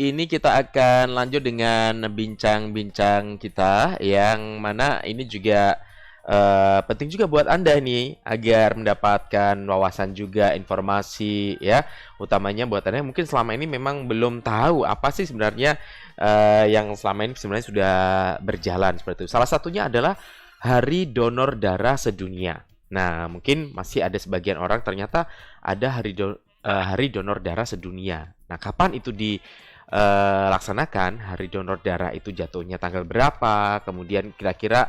pagi ini kita akan lanjut dengan bincang-bincang kita yang mana ini juga penting juga buat Anda nih agar mendapatkan wawasan juga informasi ya, utamanya buat Anda yang mungkin selama ini memang belum tahu apa sih sebenarnya yang selama ini sebenarnya sudah berjalan seperti itu. Salah satunya adalah Hari Donor Darah Sedunia. Nah, mungkin masih ada sebagian orang ternyata ada Hari Donor Darah Sedunia. Nah, kapan itu dilaksanakan Hari Donor Darah itu jatuhnya tanggal berapa? Kemudian kira-kira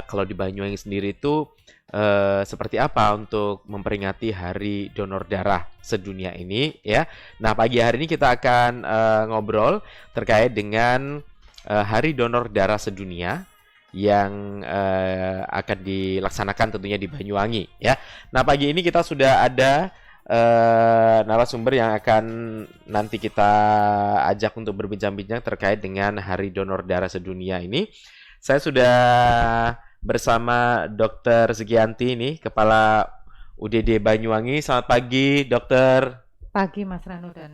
kalau di Banyuwangi sendiri itu seperti apa untuk memperingati Hari Donor Darah Sedunia ini ya. Nah, pagi hari ini kita akan ngobrol terkait dengan Hari Donor Darah Sedunia yang akan dilaksanakan tentunya di Banyuwangi ya. Nah, pagi ini kita sudah ada narasumber yang akan nanti kita ajak untuk berbincang-bincang terkait dengan Hari Donor Darah Sedunia ini. Saya sudah bersama Dr. Segianti ini, Kepala UDD Banyuwangi. Selamat pagi, Dokter. Pagi Mas Ranu dan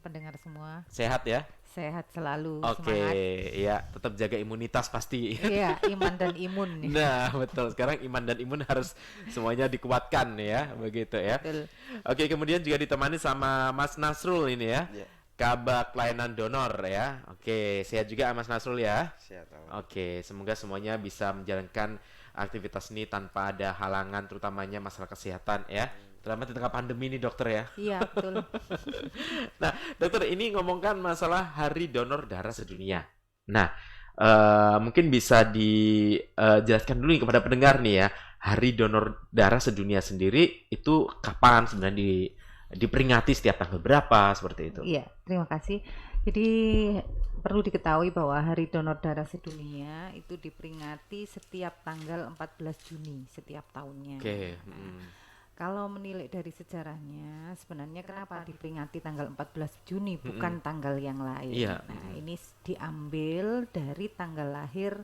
pendengar semua. Sehat ya? Sehat selalu, Oke, semangat. ya, tetap jaga imunitas pasti. Iya, iman dan imun nih. Nah, betul. Sekarang iman dan imun harus semuanya dikuatkan ya, begitu ya. Betul. Oke, kemudian juga ditemani sama Mas Nasrul ini ya. Ya, Kabak Pelayanan Donor ya. Oke, sehat juga Mas Nasrul ya. sehat Oke, semoga semuanya bisa menjalankan aktivitas ini tanpa ada halangan, terutamanya masalah kesehatan ya. Terutama di tengah pandemi ini dokter ya. Iya, betul. Nah, dokter ini ngomongkan masalah Hari Donor Darah Sedunia. Nah, mungkin bisa dijelaskan dulu nih kepada pendengar nih ya, Hari Donor Darah Sedunia sendiri itu kapan sebenarnya diperingati setiap tanggal berapa seperti itu? Iya, terima kasih. Jadi perlu diketahui bahwa Hari Donor Darah Sedunia itu diperingati setiap tanggal 14 Juni setiap tahunnya. Oke, Kalau menilik dari sejarahnya, sebenarnya kenapa diperingati tanggal 14 Juni bukan tanggal yang lain. Iya, Nah, ini diambil dari tanggal lahir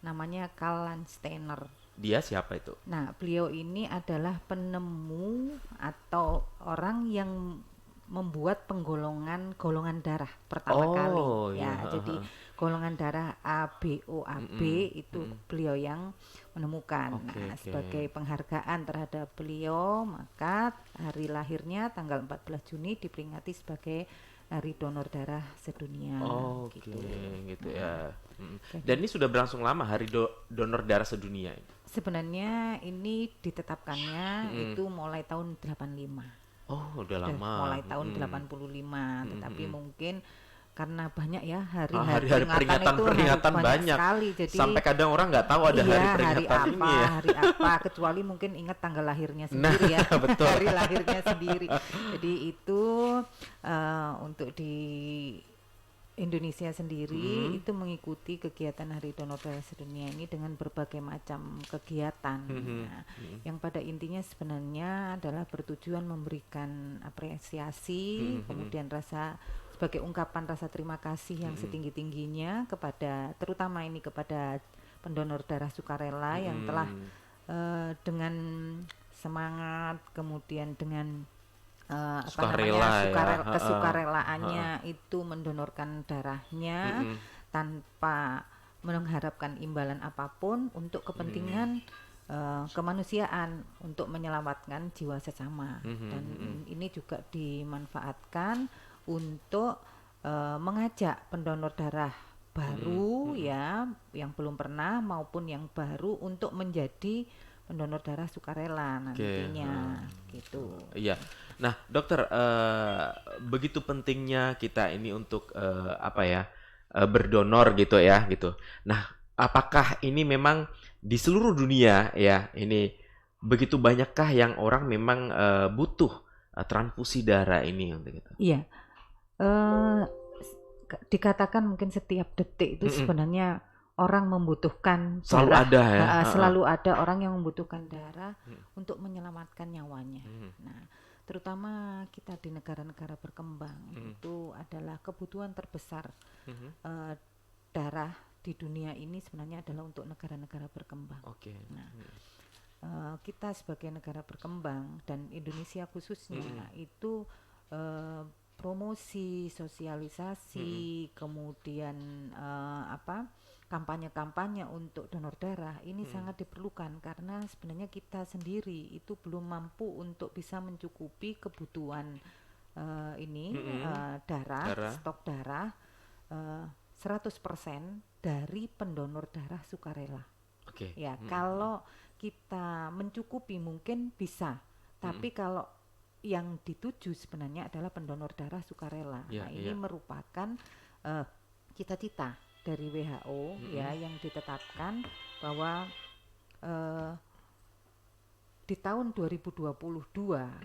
namanya Karl Landsteiner. dia siapa itu? Nah, beliau ini adalah penemu atau orang yang membuat golongan darah pertama Oh, kali iya, ya. Jadi golongan darah ABO AB itu beliau yang menemukan. Oke, Nah, oke. sebagai penghargaan terhadap beliau, maka hari lahirnya tanggal 14 Juni diperingati sebagai Hari Donor Darah Sedunia Oke, gitu. gitu ya. Jadi Dan ini sudah berlangsung lama Hari Donor Darah Sedunia ini. sebenarnya ini ditetapkannya itu mulai tahun 85. Oh, udah Udah lama. mulai tahun 85, tetapi mungkin karena banyak ya hari-hari Hari-hari peringatan itu peringatan banyak banyak. sekali, jadi Sampai kadang orang nggak tahu ada iya, hari hari peringatan apa, ini ya. hari apa, kecuali mungkin ingat tanggal lahirnya Nah, sendiri ya, betul. hari lahirnya sendiri. Jadi itu untuk di Indonesia sendiri itu mengikuti kegiatan Hari Donor Darah Sedunia ini dengan berbagai macam kegiatan. Nah, yang pada intinya sebenarnya adalah bertujuan memberikan apresiasi, kemudian sebagai ungkapan rasa terima kasih yang setinggi-tingginya kepada, terutama ini kepada pendonor darah sukarela yang telah dengan semangat, kemudian dengan kesukarelaannya itu mendonorkan darahnya tanpa mengharapkan imbalan apapun untuk kepentingan kemanusiaan, untuk menyelamatkan jiwa sesama. Dan ini juga dimanfaatkan untuk mengajak pendonor darah baru ya, yang belum pernah maupun yang baru untuk menjadi pendonor darah sukarela nantinya gitu. Iya. Nah, dokter, begitu pentingnya kita ini untuk berdonor gitu ya, gitu. Nah, apakah ini memang di seluruh dunia ya, ini begitu banyakkah yang orang memang butuh transfusi darah ini untuk gitu? Iya, dikatakan mungkin setiap detik itu sebenarnya orang membutuhkan Selalu darah. ada ya. Selalu ada orang yang membutuhkan darah untuk menyelamatkan nyawanya. Nah, terutama kita di negara-negara berkembang itu adalah kebutuhan terbesar darah di dunia ini sebenarnya adalah untuk negara-negara berkembang. Oke. Nah, kita sebagai negara berkembang dan Indonesia khususnya itu promosi, sosialisasi, kemudian kampanye-kampanye untuk donor darah ini sangat diperlukan karena sebenarnya kita sendiri itu belum mampu untuk bisa mencukupi kebutuhan darah, Darah. stok darah 100% dari pendonor darah sukarela. Oke. Ya, kalau kita mencukupi mungkin bisa, tapi kalau yang dituju sebenarnya adalah pendonor darah sukarela. Ya, Nah, ini ya. merupakan cita-cita dari WHO ya yang ditetapkan bahwa di tahun 2022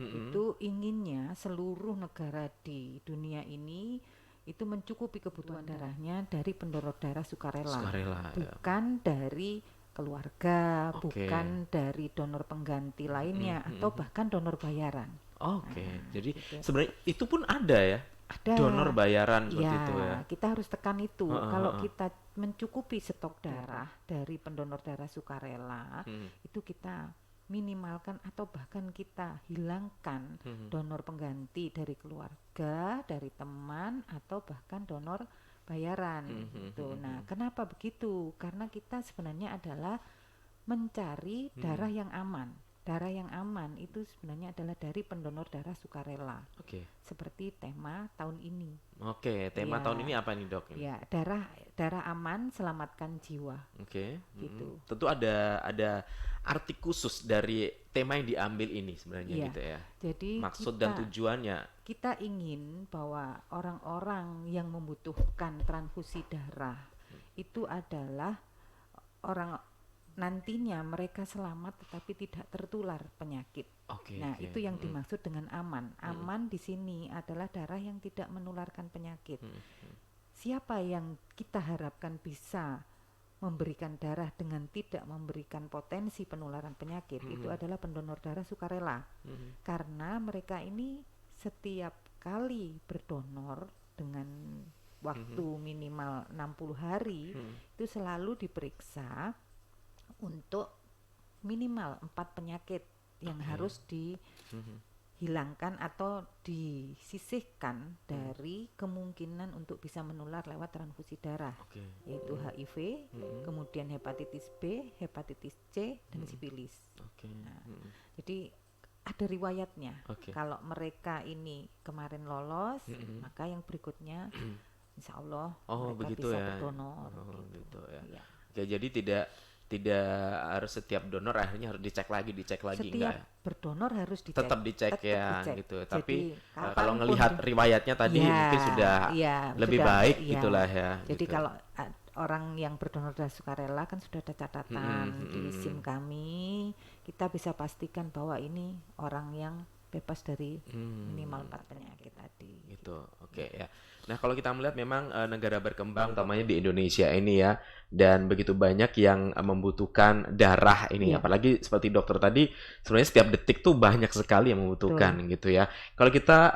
itu inginnya seluruh negara di dunia ini itu mencukupi kebutuhan darahnya dari pendonor darah sukarela, Sukarela, ya. bukan dari keluarga, Oke. bukan dari donor pengganti lainnya atau bahkan donor bayaran. Oke. Jadi gitu. sebenarnya itu pun ada ya. Ada Donor bayaran seperti ya, itu ya. kita harus tekan itu. Heeh, Kalau heeh. kita mencukupi stok darah dari pendonor darah sukarela, itu kita minimalkan atau bahkan kita hilangkan donor pengganti dari keluarga, dari teman atau bahkan donor bayaran gitu. Nah, kenapa begitu? Karena kita sebenarnya adalah mencari darah yang aman. Darah yang aman itu sebenarnya adalah dari pendonor darah sukarela. Oke. Seperti tema tahun ini. Oke, tema Ya. tahun ini apa nih, Dok? Ya, darah aman selamatkan jiwa. Oke. Gitu. Tentu ada arti khusus dari tema yang diambil ini sebenarnya Iya. gitu ya. Jadi Maksud dan tujuannya. kita ingin bahwa orang-orang yang membutuhkan transfusi darah itu adalah orang nantinya mereka selamat tetapi tidak tertular penyakit. Oke. Nah, oke. itu yang dimaksud dengan aman. Aman di sini adalah darah yang tidak menularkan penyakit. Siapa yang kita harapkan bisa memberikan darah dengan tidak memberikan potensi penularan penyakit itu adalah pendonor darah sukarela. Karena mereka ini setiap kali berdonor dengan waktu minimal 60 hari itu selalu diperiksa untuk minimal 4 penyakit yang harus dihilangkan atau disisihkan dari kemungkinan untuk bisa menular lewat transfusi darah, yaitu HIV, kemudian hepatitis B, hepatitis C, dan sifilis. Jadi ada riwayatnya. Kalau mereka ini kemarin lolos, maka yang berikutnya insya Allah mereka bisa berdonor. Gitu ya. Ya. Oke, jadi tidak harus setiap donor akhirnya harus dicek lagi enggak Setiap ya? berdonor harus dicek. Tetap dicek ya dicek. gitu. Jadi, Tapi kalau kapanpun ngelihat riwayatnya tadi mungkin sudah lebih baik gitulah ya. Jadi gitu. kalau orang yang berdonor darah sukarela kan sudah ada catatan di SIM kami, kita bisa pastikan bahwa ini orang yang bebas dari minimal 4 penyakit tadi. Gitu. Oke ya. Nah, kalau kita melihat memang negara berkembang utamanya di Indonesia ini ya, dan begitu banyak yang membutuhkan darah ini, apalagi seperti dokter tadi, sebenarnya setiap detik tuh banyak sekali yang membutuhkan gitu ya. Kalau kita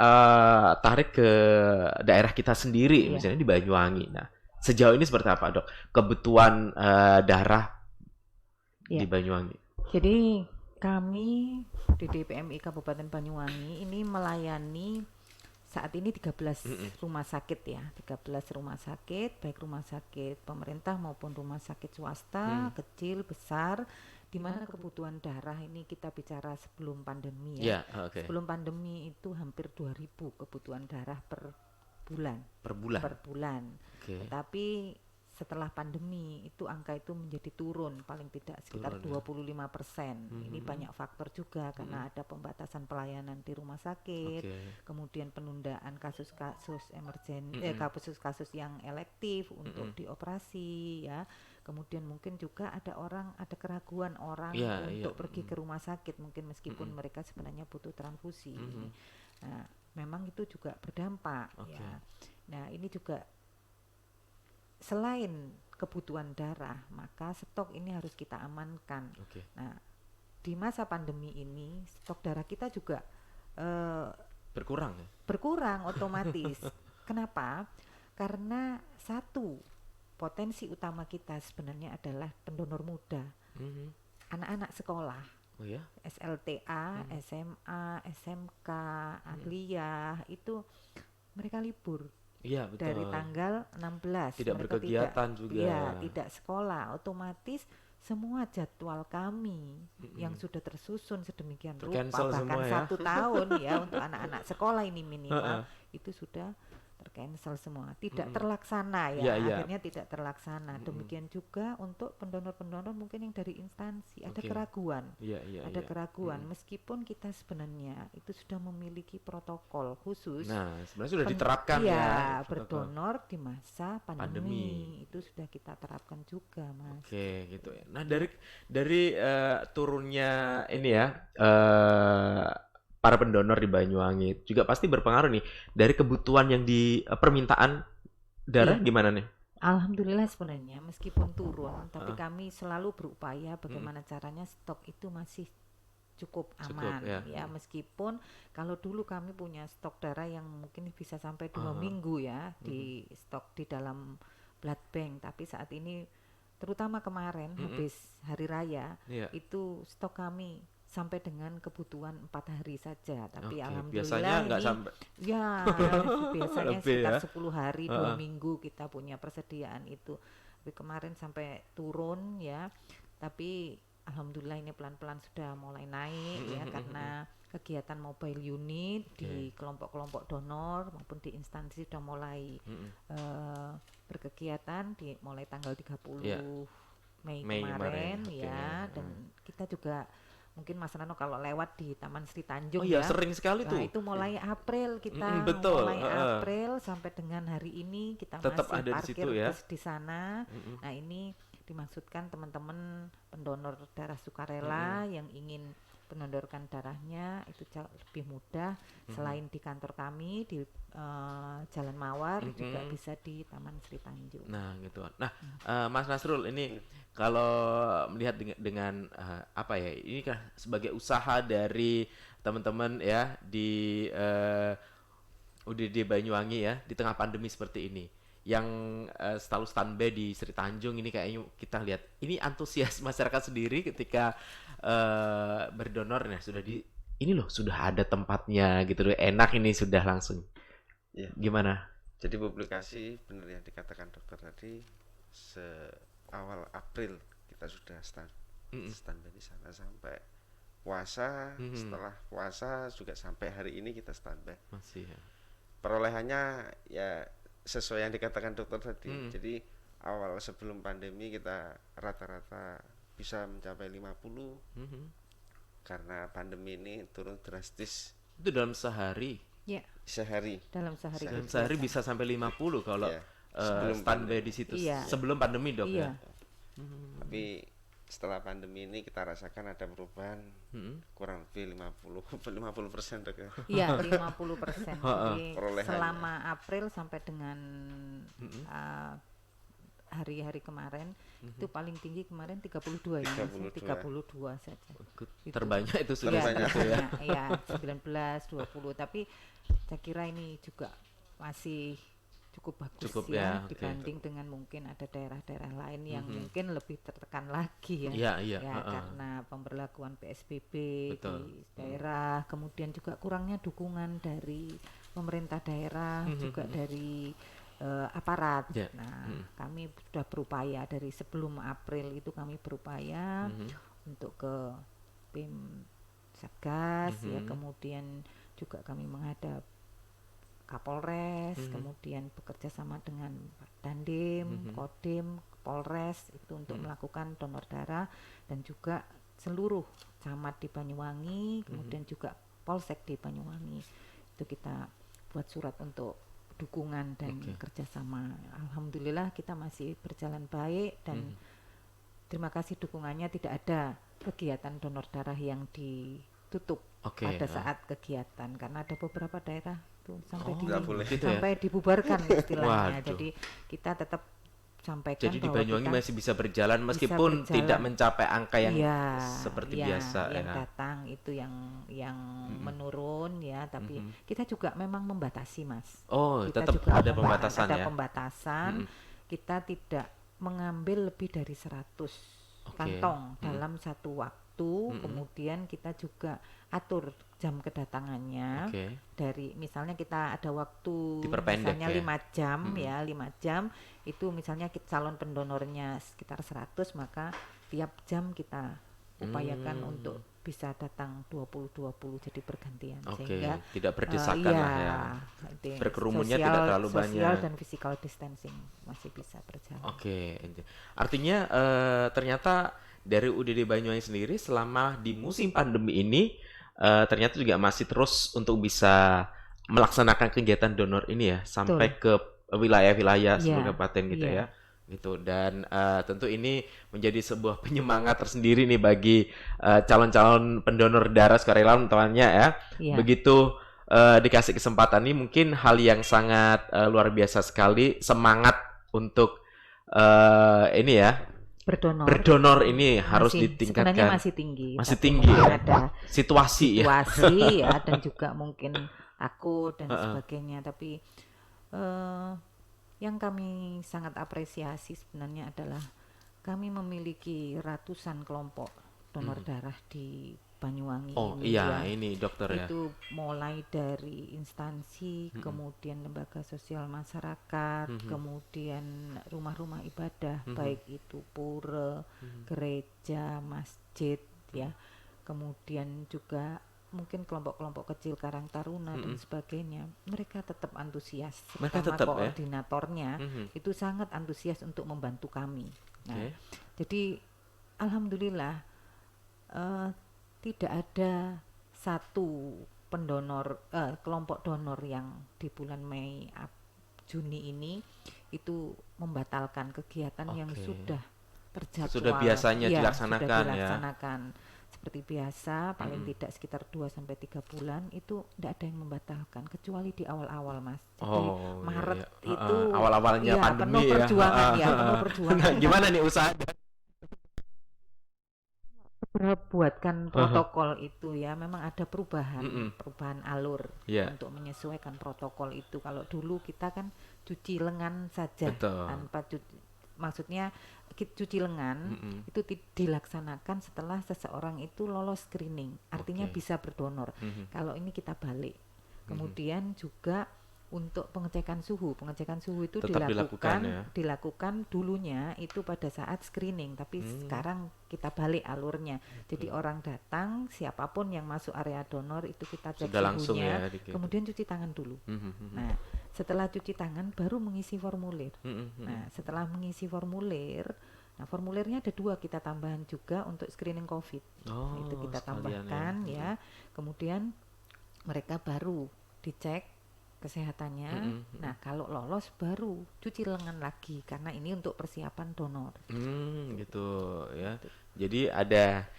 tarik ke daerah kita sendiri, misalnya di Banyuwangi, nah sejauh ini seperti apa dok kebutuhan darah di Banyuwangi? Jadi kami di DPMI Kabupaten Banyuwangi ini melayani saat ini 13 rumah sakit ya, 13 rumah sakit, baik rumah sakit pemerintah maupun rumah sakit swasta, kecil, besar, di mana kebutuhan darah ini kita bicara sebelum pandemi ya. Sebelum pandemi itu hampir 2.000 kebutuhan darah per bulan. Per bulan. Tetapi setelah pandemi itu angka itu menjadi turun paling tidak sekitar 25%. Ini banyak faktor juga karena ada pembatasan pelayanan di rumah sakit, kemudian penundaan kasus-kasus kasus-kasus yang elektif untuk dioperasi ya. Kemudian mungkin juga ada keraguan orang untuk pergi ke rumah sakit mungkin meskipun mereka sebenarnya butuh transfusi. Nah, memang itu juga berdampak ya. Nah, ini juga selain kebutuhan darah, maka stok ini harus kita amankan. Nah, di masa pandemi ini stok darah kita juga berkurang ya? Berkurang otomatis. Kenapa? Karena satu, potensi utama kita sebenarnya adalah pendonor muda. Anak-anak sekolah. SLTA, SMA, SMK, Aliyah itu mereka libur. Iya, Dari betul. tanggal 16 Tidak mereka berkegiatan juga. tidak sekolah, otomatis semua jadwal kami yang Mm-mm. sudah tersusun sedemikian rupa Tercancel bahkan semua ya. 1 tahun ya untuk anak-anak sekolah ini minimal Heeh. itu sudah tercancel semua, tidak Mm-mm. terlaksana Iya, ya, iya. akhirnya tidak terlaksana. Mm-mm. Demikian juga untuk pendonor-pendonor mungkin yang dari instansi Oke. Iya, iya, ada iya. keraguan Mm-mm. meskipun kita sebenarnya itu sudah memiliki protokol khusus. Nah, sebenarnya sudah diterapkan ya Iya, protokol berdonor di masa pandemi. pandemi itu sudah kita terapkan juga, Mas. Oke, gitu ya. Nah, Ya, dari turunnya ini ya, para pendonor di Banyuwangi juga pasti berpengaruh nih dari kebutuhan yang permintaan darah iya. gimana nih? Alhamdulillah sebenarnya meskipun turun, tapi Heeh, kami selalu berupaya mm-mm. bagaimana caranya stok itu masih cukup Cukup aman ya. ya, meskipun kalau dulu kami punya stok darah yang mungkin bisa sampai 2 minggu ya Mhm, di stok di dalam blood bank, tapi saat ini terutama kemarin mhm. habis hari raya Iya. itu stok kami sampai dengan kebutuhan 4 hari saja, tapi Oke, biasanya alhamdulillah nggak ini sampai ya biasanya lebih sekitar ya. 10 hari dua Heeh. minggu kita punya persediaan itu, tapi kemarin sampai turun ya, tapi alhamdulillah ini pelan-pelan sudah mulai naik Mhm, ya mhm, mhm. karena kegiatan mobile unit Oke. di kelompok-kelompok donor maupun di instansi sudah mulai Mhm. eh, berkegiatan di mulai tanggal Iya, 30 Mei Mei kemarin. kemarin Oke. ya, dan Heeh. kita juga mungkin Mas Rano kalau lewat di Taman Sri Oh Tanjung iya, ya. sering sekali Nah, tuh. itu mulai April Mhm, kita betul. mulai Heeh. April sampai dengan hari ini kita Tetap masih ada di parkir situ ya. bus di sana. Mhm, Nah, ini dimaksudkan teman-teman pendonor darah mhm, sukarela yang ingin mendondorkan darahnya itu jauh lebih mudah, mhm, selain di kantor kami di Jalan Mawar juga mhm. bisa di Taman Sri Tanjung. Nah, gitu. Nah, Mas Nasrul ini kalau melihat apa ya? Ini kan sebagai usaha dari teman-teman ya di UDD Banyuwangi ya di tengah pandemi seperti ini. Yang selalu standby di Sri Tanjung ini kayaknya kita lihat ini antusias masyarakat sendiri ketika berdonor. Nah, ini loh sudah ada tempatnya gitu loh. Enak ini sudah langsung. Ya, Gimana? jadi publikasi benar yang dikatakan dokter tadi, seawal April kita sudah Mm-mm. standby di sana sampai puasa, Mhm. setelah puasa juga sampai hari ini kita standby. Masih ya. Perolehannya ya sesuai yang dikatakan dokter tadi. Mm. Jadi awal sebelum pandemi kita rata-rata bisa mencapai 50, Mhm. karena pandemi ini turun drastis Itu dalam sehari. Ya, sehari. dalam sehari Dalam Sehari. sehari kegiatan. bisa sampai 50 kalau Ya, sebelum standby pandemi. di situ Iya, sebelum pandemi, Dok ya. iya. Tapi setelah pandemi ini kita rasakan ada perubahan Mhm. kurang lebih 50% dok ya. Iya, 50%. Heeh. Jadi Perolehannya. selama April sampai dengan Mhm. uh, hari-hari kemarin Mhm. itu paling tinggi kemarin 32 ya, Mas, ya, 32. 32 saja. Ikut Itu. terbanyak itu sudah Iya, Terbanyak. segitu ya. terbanyak ya 19, 20, tapi saya kira ini juga masih cukup bagus Cukup ya ya, oke. dibanding dengan mungkin ada daerah-daerah lain yang Mhm. mungkin lebih tertekan lagi ya. Iya, iya, Ya, heeh. karena pemberlakuan PSBB Betul. di daerah, kemudian juga kurangnya dukungan dari pemerintah daerah, Mhm. juga dari aparat. Ya. Nah, Mhm. kami sudah berupaya dari sebelum April itu kami berupaya Mhm. untuk ke tim Satgas ya, Mhm. kemudian juga kami menghadap Kapolres, Mhm. kemudian bekerja sama dengan Dandim, Mhm. Kodim, Polres itu untuk Mhm. melakukan donor darah, dan juga seluruh camat di Banyuwangi, kemudian juga Polsek di Banyuwangi itu kita buat surat untuk dukungan dan Oke. kerjasama. Alhamdulillah kita masih berjalan baik, dan Mhm. terima kasih dukungannya, tidak ada kegiatan donor darah yang ditutup Oke. pada saat kegiatan, karena ada beberapa daerah tuh sampai Oh, nggak boleh. gitu ya. sampai dibubarkan istilahnya. Waduh. Jadi kita tetap sampaikan Jadi di bahwa Banyuwangi kita masih bisa berjalan bisa meskipun berjalan. tidak mencapai angka yang Iya, seperti iya, biasa yang ya. datang itu yang Mhm. menurun ya, tapi Mhm. kita juga memang membatasi, Mas. Oh, Kita tetap juga ada pembatasan ada ya. pembatasan. Mhm. Kita tidak mengambil lebih dari 100 Oke. kantong Mhm. dalam satu waktu. Mhm. Kemudian kita juga atur jam kedatangannya. Oke. Dari misalnya kita ada waktu Diperpendek misalnya ya? 5 jam Mm-mm. ya, 5 jam itu misalnya calon pendonornya sekitar 100, maka tiap jam kita upayakan untuk bisa datang 20-20 jadi bergantian, Oke, sehingga tidak berdesakan lah ya. Berkerumunnya tidak terlalu sosial banyak. dan physical distancing masih bisa berjalan. Oke, artinya ternyata dari UDD Banyuwangi sendiri selama di musim pandemi ini ternyata juga masih terus untuk bisa melaksanakan kegiatan donor ini ya sampai ke wilayah-wilayah seluruh Iya, kabupaten gitu iya. ya. Gitu, dan tentu ini menjadi sebuah penyemangat tersendiri nih bagi calon-calon pendonor darah sukarelawan temannya ya. Iya. Begitu dikasih kesempatan ini mungkin hal yang sangat luar biasa sekali, semangat untuk ini ya berdonor ini harus Sebenarnya ditingkatkan. masih tinggi, Masih tapi tinggi mungkin ya. ada Situasi ya. situasi ya, dan juga mungkin takut dan sebagainya. Tapi yang kami sangat apresiasi sebenarnya adalah kami memiliki ratusan kelompok donor darah di Banyuwangi Oh ini iya, ya. ini dokter ya. Itu mulai dari instansi, kemudian lembaga sosial masyarakat, kemudian rumah-rumah ibadah, baik itu pura, gereja, masjid ya. Kemudian juga mungkin kelompok-kelompok kecil Karang Taruna dan sebagainya. Mereka tetap antusias, Mereka terutama tetap ya. koordinatornya itu sangat antusias untuk membantu kami. Nah, Oke. jadi alhamdulillah tidak ada satu pendonor kelompok donor yang di bulan Mei Juni ini itu membatalkan kegiatan yang Oke. sudah terjadwal. Sudah biasanya Ya, dilaksanakan sudah ya. dilaksanakan seperti biasa, paling tidak sekitar 2 sampai 3 bulan itu tidak ada yang membatalkan kecuali di awal-awal, Mas. Jadi Oh, iya, Maret iya. itu awal-awalnya ya, pandemi penuh perjuangan ya. ya, penuh perjuangan. Nah, gimana nih usaha? Buatkan protokol itu ya, memang ada perubahan alur Iya. untuk menyesuaikan protokol itu. Kalau dulu kita kan cuci lengan saja, Betul. tanpa maksudnya cuci lengan itu dilaksanakan setelah seseorang itu lolos screening, artinya Oke. bisa berdonor. Kalau ini kita balik. Kemudian juga untuk pengecekan suhu itu Tetap dilakukan ya. dilakukan dulunya itu pada saat screening, tapi sekarang kita balik alurnya. Jadi orang datang, siapapun yang masuk area donor itu kita cek Sudah langsung suhunya, ya, kemudian cuci tangan dulu. Nah, setelah cuci tangan baru mengisi formulir. Nah, setelah mengisi formulir, formulirnya ada 2 kita tambahan juga untuk screening COVID. Oh, Itu kita sekalian tambahkan ya. Kemudian mereka baru dicek kesehatannya. Nah, kalau lolos baru cuci lengan lagi karena ini untuk persiapan donor. Gitu ya. Jadi ada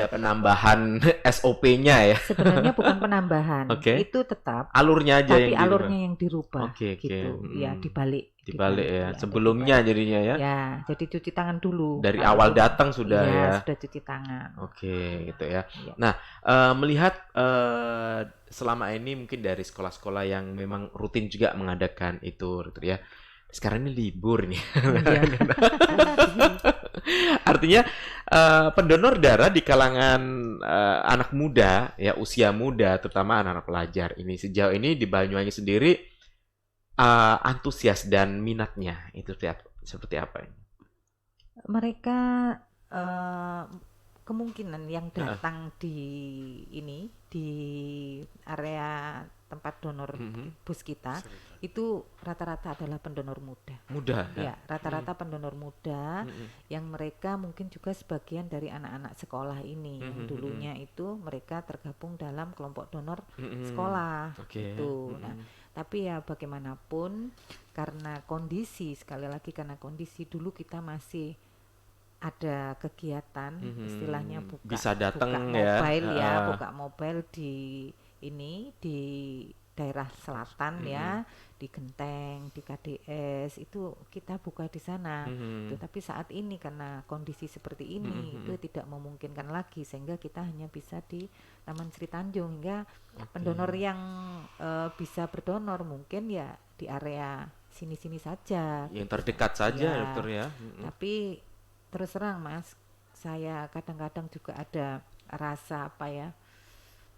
penambahan SOP-nya ya. Sebenarnya bukan penambahan, Oke. itu tetap, Alurnya aja tapi yang alurnya yang dirubah. Oke, gitu. oke. Ya, dibalik ya. Sebelumnya jadinya ya. Ya, jadi cuci tangan dulu. Dari Kalau awal itu- datang sudah Iya, ya. sudah cuci tangan. Oke, gitu ya. Iya. Nah, melihat selama ini mungkin dari sekolah-sekolah yang memang rutin juga mengadakan itu, gitu ya. Sekarang ini libur nih. Iya. Artinya pendonor darah di kalangan anak muda, ya usia muda, terutama anak-anak pelajar ini sejauh ini di Banyuwangi sendiri antusias dan minatnya itu seperti apa ini? Mereka kemungkinan yang datang di area tempat donor bus kita itu rata-rata adalah pendonor muda. Muda Ya, rata-rata pendonor muda yang mereka mungkin juga sebagian dari anak-anak sekolah ini yang dulunya itu mereka tergabung dalam kelompok donor sekolah. Oke. Gitu. Nah, tapi ya bagaimanapun karena kondisi, sekali lagi karena kondisi dulu kita masih ada kegiatan istilahnya Bisa datang buka ya. mobile ya, buka mobile di daerah selatan ya, di Genteng, di KDS itu kita buka di sana. Tapi saat ini karena kondisi seperti ini itu tidak memungkinkan lagi sehingga kita hanya bisa di Taman Sri Tanjung, hingga pendonor yang bisa berdonor mungkin ya di area sini-sini saja. Yang terdekat saja, Ya. dokter ya. Tapi terus terang Mas, saya kadang-kadang juga ada rasa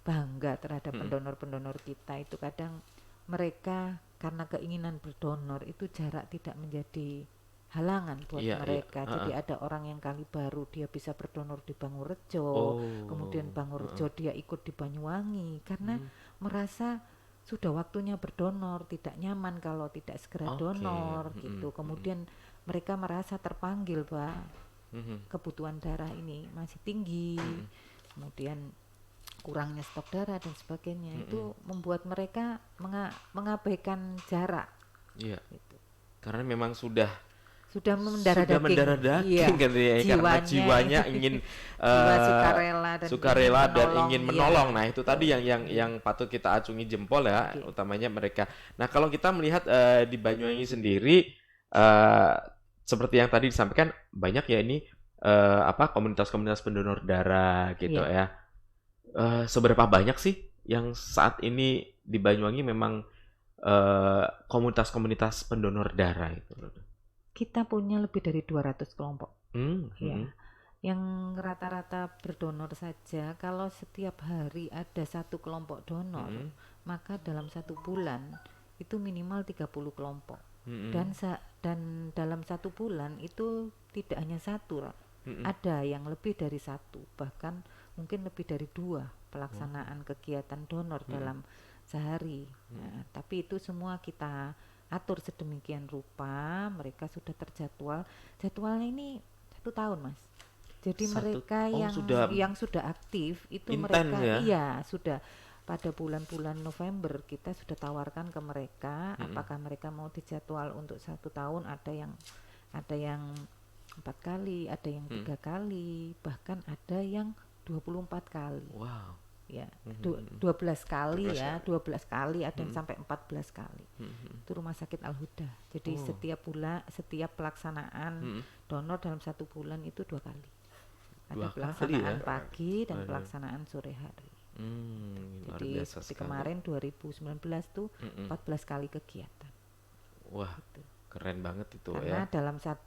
bangga terhadap pendonor-pendonor kita. Itu kadang mereka karena keinginan berdonor itu jarak tidak menjadi halangan buat Iya, iya. mereka. Jadi ada orang yang kali baru dia bisa berdonor di Bangurejo, Oh, kemudian Bangurejo dia ikut di Banyuwangi karena merasa sudah waktunya berdonor, tidak nyaman kalau tidak segera Oke. donor gitu. Kemudian mereka merasa terpanggil, Pak, kebutuhan darah ini masih tinggi, kemudian kurangnya stok darah dan sebagainya. Itu membuat mereka mengabaikan jarak Iya. gitu. Karena memang sudah Mendarah daging. mendarah daging Iya. kan ya, karena jiwanya ingin Jiwa sukarela dan ingin menolong. Nah, itu tadi yang patut kita acungi jempol ya, utamanya mereka. Nah, kalau kita melihat di Banyuwangi sendiri seperti yang tadi disampaikan, banyak ya ini komunitas-komunitas pendonor darah gitu ya. Seberapa banyak sih yang saat ini di Banyuwangi memang komunitas-komunitas pendonor darah itu? Kita punya lebih dari 200 kelompok. Ya. Yang rata-rata berdonor saja, kalau setiap hari ada satu kelompok donor, maka dalam 1 bulan itu minimal 30 kelompok. Dan dalam 1 bulan itu tidak hanya satu, ada yang lebih dari 1, bahkan mungkin lebih dari 2 pelaksanaan kegiatan donor dalam sehari. Nah, tapi itu semua kita atur sedemikian rupa, mereka sudah terjadwal. Jadwalnya ini 1 tahun, Mas. Jadi mereka yang sudah aktif itu mereka sudah pada bulan-bulan November kita sudah tawarkan ke mereka apakah mereka mau dijadwal untuk 1 tahun. Ada yang 4 kali, ada yang 3 kali, bahkan ada yang 24 kali. Wow. Ya, 12 kali ya, 12 kali, ada yang sampai 14 kali. Itu Rumah Sakit Al-Huda. Jadi setiap pelaksanaan donor dalam 1 bulan itu 2 kali. Ada pelaksanaan pagi dan pelaksanaan sore hari. Jadi seperti kemarin 2019 tuh 14 kali kegiatan. Wah, gitu. Keren banget itu. Karena dalam 1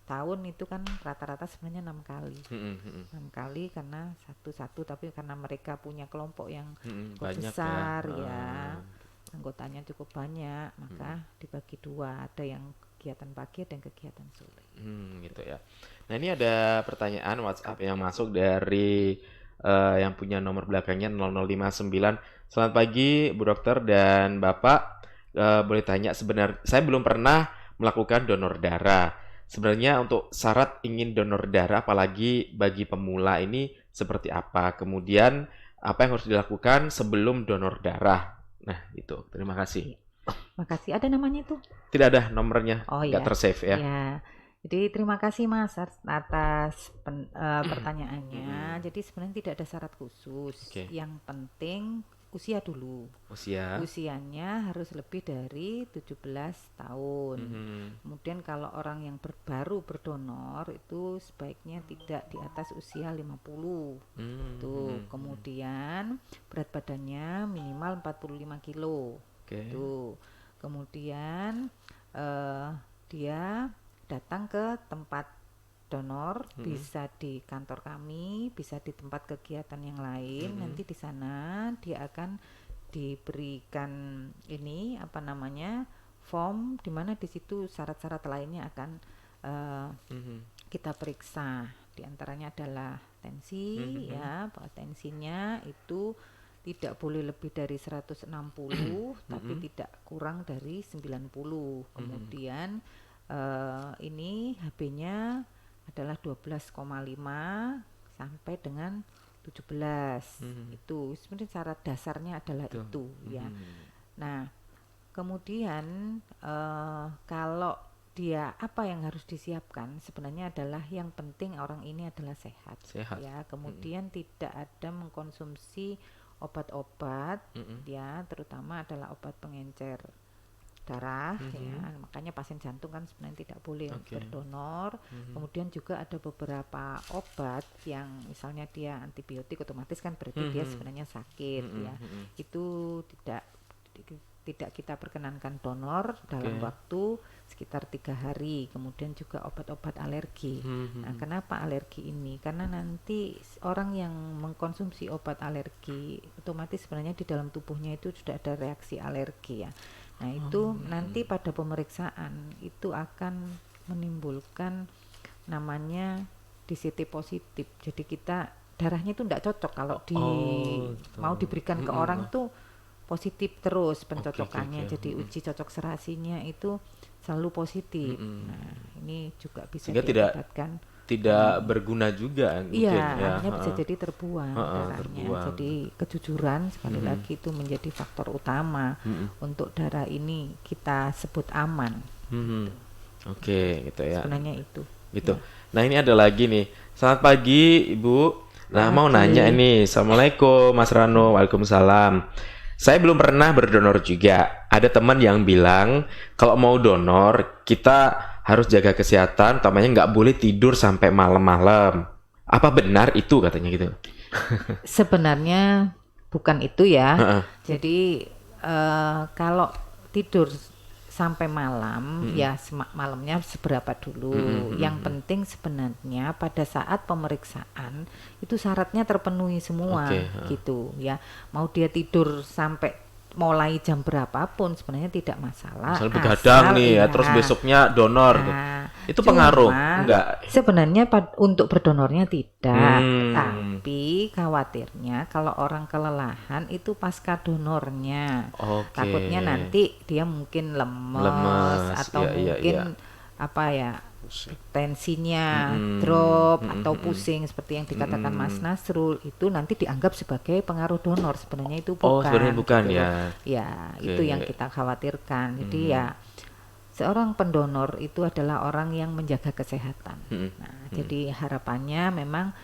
tahun itu kan rata-rata sebenarnya 6 kali. 6 kali karena satu-satu, tapi karena mereka punya kelompok yang besar ya, anggotanya cukup banyak, maka dibagi 2, ada yang kegiatan pagi dan kegiatan sore. Gitu ya. Nah, ini ada pertanyaan WhatsApp yang masuk dari yang punya nomor belakangnya 0059. Selamat pagi Bu Dokter dan Bapak. Boleh tanya, sebenarnya saya belum pernah melakukan donor darah. Sebenarnya untuk syarat ingin donor darah apalagi bagi pemula ini seperti apa? Kemudian apa yang harus dilakukan sebelum donor darah? Nah, itu. Terima kasih. Makasih. Ada namanya itu? Tidak ada nomornya. Nggak tersave ya. Ya. Jadi terima kasih Mas atas pertanyaannya. Jadi sebenarnya tidak ada syarat khusus. Yang penting usia dulu. Usianya harus lebih dari 17 tahun. Kemudian kalau orang yang baru berdonor itu sebaiknya tidak di atas usia 50. Tuh. Kemudian berat badannya minimal 45 kilo. Tuh. Kemudian dia datang ke tempat donor, bisa di kantor kami, bisa di tempat kegiatan yang lain. Nanti di sana dia akan diberikan form, di mana di situ syarat-syarat lainnya akan kita periksa. Di antaranya adalah tensi, ya, bahwa tensinya itu tidak boleh lebih dari 160 tapi tidak kurang dari 90. Kemudian ini HB-nya adalah 12,5 sampai dengan 17. Itu sebenarnya syarat dasarnya adalah itu ya. Nah, kemudian kalau dia apa yang harus disiapkan sebenarnya adalah yang penting orang ini adalah sehat. Ya. Kemudian tidak ada mengkonsumsi obat-obat ya, terutama adalah obat pengencer darah ya, makanya pasien jantung kan sebenarnya tidak boleh berdonor. Kemudian juga ada beberapa obat yang misalnya dia antibiotik, otomatis kan berarti dia sebenarnya sakit ya, itu tidak kita perkenankan donor dalam waktu sekitar sekitar 3 hari, kemudian juga obat-obat alergi. Nah, kenapa alergi ini? Karena nanti orang yang mengkonsumsi obat alergi otomatis sebenarnya di dalam tubuhnya itu sudah ada reaksi alergi ya. Nah, itu nanti pada pemeriksaan itu akan menimbulkan namanya DCT positif. Jadi kita darahnya itu tidak cocok kalau mau diberikan ke orang tuh positif terus pencocokannya. Jadi uji cocok serasinya itu selalu positif. Nah, ini juga bisa sehingga diakibatkan tidak berguna juga mungkin iya, ya. akhirnya bisa jadi terbuang darahnya. Terbuang. Jadi kejujuran sekali lagi itu menjadi faktor utama untuk darah ini kita sebut aman. Oke, gitu ya. Sebenarnya itu. Gitu. Nah, ini ada lagi nih. Selamat pagi, Ibu. Nah, mau nanya ini. Assalamualaikum, Mas Rano. Waalaikumsalam. Saya belum pernah berdonor juga. Ada teman yang bilang kalau mau donor kita harus jaga kesehatan, utamanya nggak boleh tidur sampai malam-malam. Apa benar itu katanya gitu? Sebenarnya bukan itu ya. Jadi kalau tidur sampai malam ya malamnya seberapa dulu. Yang penting sebenarnya pada saat pemeriksaan itu syaratnya terpenuhi semua gitu ya. Mau dia tidur sampai mulai jam berapapun sebenarnya tidak masalah. Misal begadang nih ya, terus besoknya donor. Itu pengaruh enggak? Sebenarnya untuk berdonornya tidak, tapi khawatirnya kalau orang kelelahan itu pasca donornya. Takutnya nanti dia mungkin lemes atau mungkin apa ya, tensinya drop atau pusing seperti yang dikatakan Mas Nasrul, itu nanti dianggap sebagai pengaruh donor. Sebenarnya itu bukan. Sebenarnya bukan gitu. ya. Ya, itu yang kita khawatirkan. Jadi ya seorang pendonor itu adalah orang yang menjaga kesehatan. Nah, jadi harapannya memang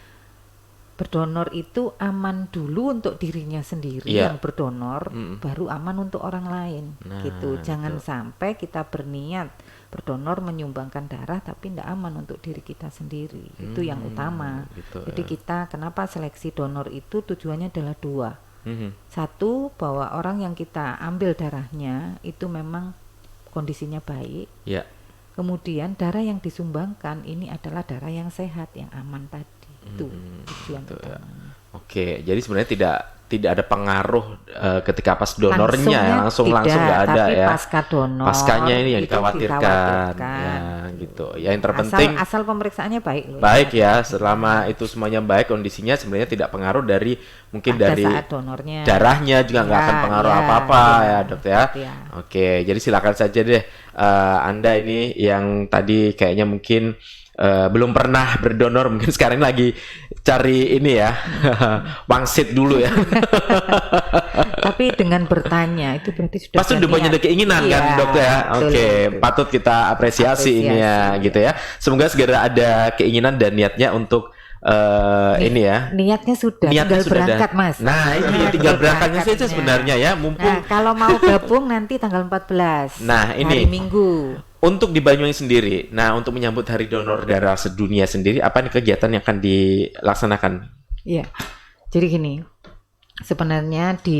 berdonor itu aman dulu untuk dirinya sendiri yang berdonor, baru aman untuk orang lain. Gitu. Jangan sampai kita berniat berdonor menyumbangkan darah tapi tidak aman untuk diri kita sendiri. Itu yang utama. Jadi kita kenapa seleksi donor itu tujuannya adalah 2. Satu, bahwa orang yang kita ambil darahnya itu memang kondisinya baik. Kemudian darah yang disumbangkan ini adalah darah yang sehat, yang aman tadi. Itu tujuan utamanya. Oke, jadi sebenarnya tidak ada pengaruh ketika pas donornya langsung nggak ada tapi ya. pasca donor. Paskanya ini yang dikhawatirkan. Ya, gitu. Ya, yang terpenting asal pemeriksaannya baik loh. Baik ya, selama itu semuanya baik kondisinya sebenarnya tidak pengaruh dari mungkin dari saat donornya. Darahnya juga nggak akan pengaruh apa-apa ya, Dok ya. Oke, jadi silakan saja deh Anda ini yang tadi kayaknya mungkin belum pernah berdonor, mungkin sekarang lagi cari ini ya wangsit dulu ya. Tapi dengan bertanya itu berarti sudah pasti udah banyak keinginan kan Dok ya. Oke, patut kita apresiasi ini ya gitu ya. Semoga segera ada keinginan dan niatnya untuk ini ya. Niatnya tinggal berangkat Mas. Nah, ini tinggal berangkatnya saja sebenarnya ya, mumpung kalau mau gabung nanti tanggal 14. Nah, ini hari Minggu. Untuk di Banyuwangi sendiri, nah untuk menyambut Hari Donor Darah Sedunia sendiri, apa nih kegiatan yang akan dilaksanakan? Iya, jadi gini, sebenarnya di